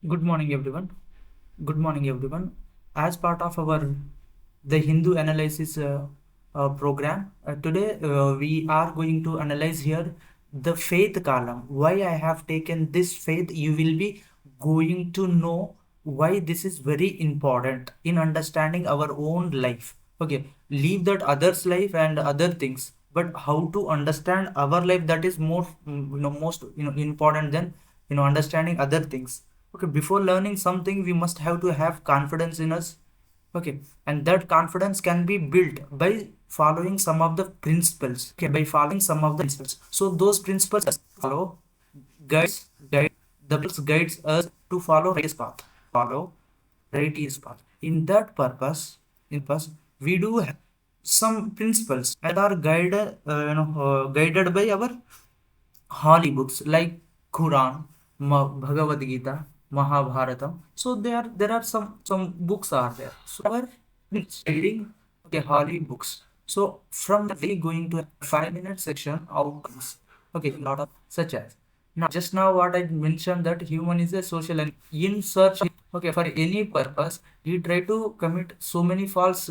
Good morning, everyone. Good morning, everyone. As part of our the Hindu analysis program, today we are going to analyze here the faith column. Why I have taken this faith, you will be going to know why this is very important in understanding our own life. Okay, leave that others' life and other things, but how to understand our life, that is more most important than understanding other things. Okay, before learning something we must have to have confidence in us. Okay, and that confidence can be built by following some of the principles. Okay, by following some of the principles, so those principles follow guide the principles guides us to follow righteous path. In that purpose we do have some principles that are guided by our holy books like Quran, Bhagavad Gita, Mahabharatam. So there are some books are there. So our reading okay holy books. So from the we going to a 5 minute section outcomes. Okay, lot of such as now what I mentioned that human is a social and in search okay for any purpose he try to commit so many false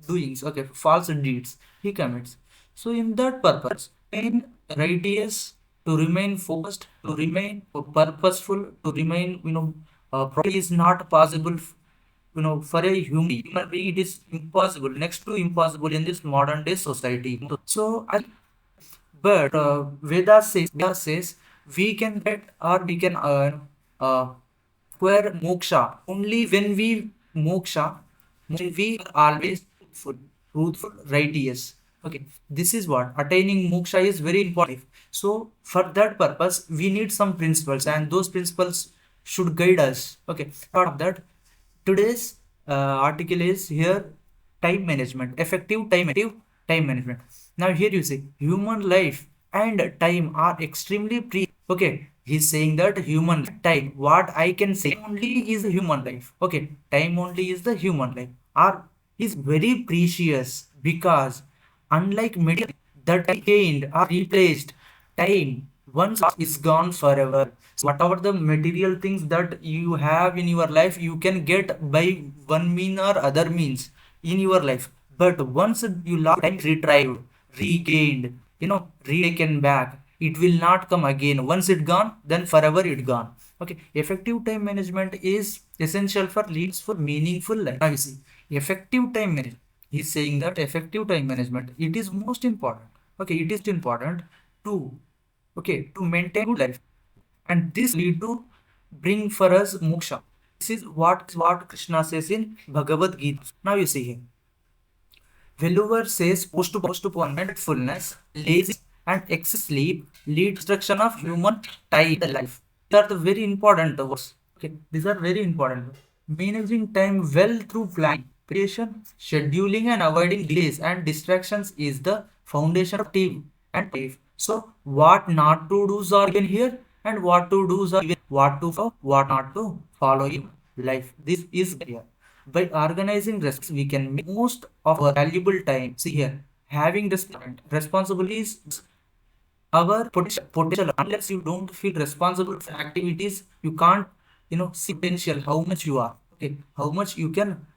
doings okay false deeds he commits. So in that purpose, in righteous to remain focused, to remain purposeful, to remain probably is not possible. For a human being, it is impossible, next to impossible in this modern day society. So, but Veda says we can get or we can uh, acquire moksha only when we are always truthful, righteous. Okay, this is what attaining moksha is very important. So for that purpose, we need some principles, and those principles should guide us. Okay, part of that, today's article is here effective time management. Now here you see human life and time are extremely okay. He's saying that human time, what I can say only is human life. Okay, time only is the human life are is very precious because unlike material that gained or replaced, time once is gone forever. So whatever the material things that you have in your life, you can get by one mean or other means in your life. But once you lost time, retrieved, regained, retaken back, it will not come again. Once it gone, then forever it gone. Okay, effective time management is essential for leads for meaningful life. Now you see, effective time management. He's saying that effective time management it is most important. Okay, it is important to to maintain good life, and this lead to bring for us moksha. This is what Krishna says in Bhagavad Gita. Now you see here. Wellover says postponement, fullness, lazy, and excess sleep lead to destruction of human time in life. These are the very important words. Okay, these are very important. Managing time well through planning, preparation, scheduling, and avoiding delays and distractions is the foundation of team and life. So, what not to do are given here, and what to do are given what to follow, what not to follow in life. This is here. By organizing risks, we can make most of our valuable time. See here, having responsibilities, our potential. Unless you don't feel responsible for activities, you can't, see potential how much you are. Okay, how much you can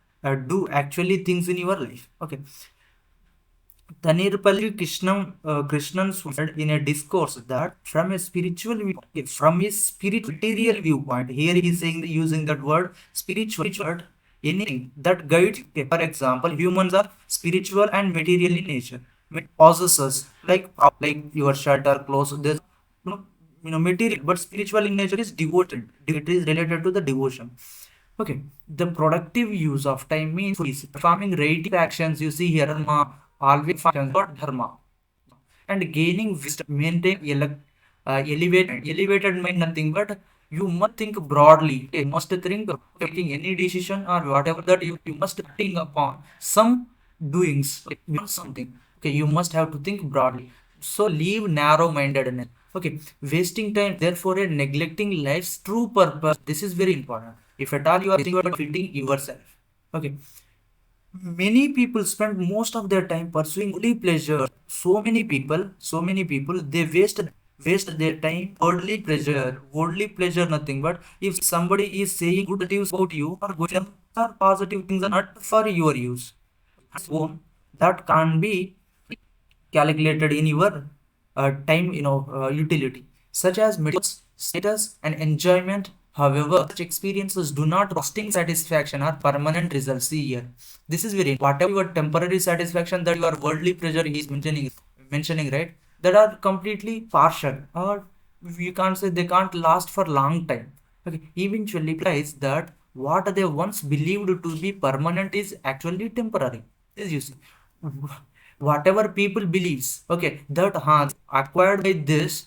do actually things in your life. Okay, Tanirpalli Krishnan said in a discourse that from his spiritual material viewpoint, here he is saying using that word spiritual, anything that guides. Okay, for example, humans are spiritual and material in nature. Possesses like your shelter, clothes. There's material, but spiritual in nature is devoted. It is related to the devotion. Okay, the productive use of time means is performing righteous actions. You see here, dharma, always functions for dharma, and gaining wisdom, maintain elevated mind. Nothing but you must think broadly. You must think taking any decision or whatever that you must think upon some doings, something. Okay, you must have to think broadly. So leave narrow-mindedness. Okay, wasting time, therefore, and neglecting life's true purpose. This is very important. If at all you are fitting yourself. Okay. Many people spend most of their time pursuing only pleasure. So many people, they waste. waste their time, worldly pleasure nothing. But if somebody is saying good things about you or good things or positive things are not for your use, so that can't be calculated in your time, utility, such as medical status and enjoyment. However, such experiences do not lasting satisfaction or permanent results. See here, this is very whatever your temporary satisfaction that your worldly pleasure is mentioning, right? That are completely partial, or you can't say they can't last for long time. Okay, eventually implies that what they once believed to be permanent is actually temporary. As you see, whatever people believes, okay, that acquired by this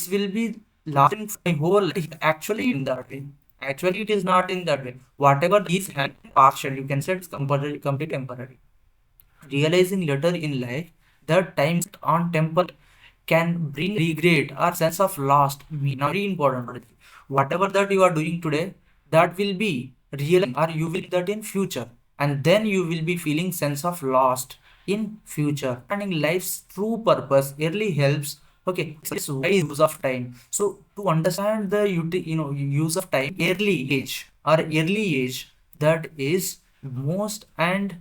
will be lasting for my whole life, actually in that way, actually it is not in that way. Whatever is partial, you can say it's temporary, complete temporary. Realizing later in life that time on temple can bring regret or sense of lost meaning. Very important. Whatever that you are doing today, that will be real, or you will do that in future, and then you will be feeling sense of lost in future. Understanding life's true purpose early helps. Okay, it's wise use of time. So to understand the use of time early age, that is most and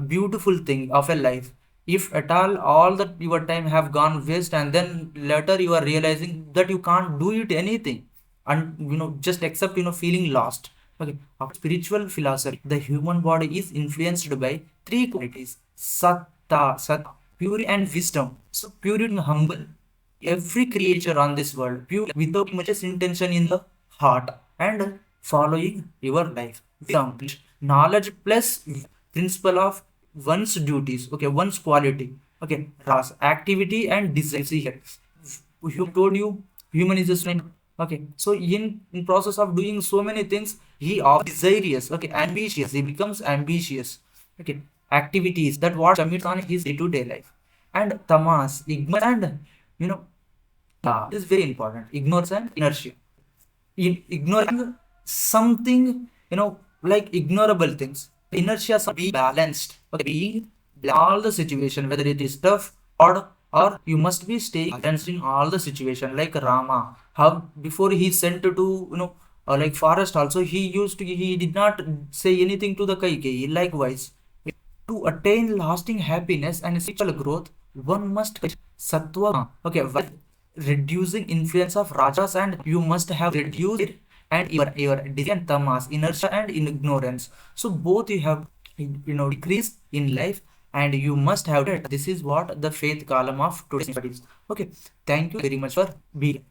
beautiful thing of a life. If at all that your time have gone waste, and then later you are realizing that you can't do it anything, and just except feeling lost. Okay, spiritual philosophy, the human body is influenced by three qualities: satta, purity and wisdom. So purity and humble. Every creature on this world pure without much intention in the heart and following your life. Wisdom, knowledge plus principle of one's duties, okay, one's quality, okay, ras, activity and desire. See here, who told you human is a slave? Okay, so in process of doing so many things, he are desirous, okay, ambitious, he becomes ambitious. Okay, activities that what commits on his day-to-day life. And tamas, ignorance, and you know this is very important, ignorance and inertia. In ignoring something, like ignorable things, inertia be balanced, okay, being all the situation, whether it is tough or you must be staying balanced in all the situation. Like Rama, how before he sent to like forest also, he did not say anything to the Kaikeyi. Likewise, to attain lasting happiness and spiritual growth, one must sattva. Okay, while reducing influence of rajas, and you must have reduced it, and your and tamas, inertia and ignorance. So both you have decrease in life, and you must have it. This is what the faith column of today's studies. Okay, thank you very much for being.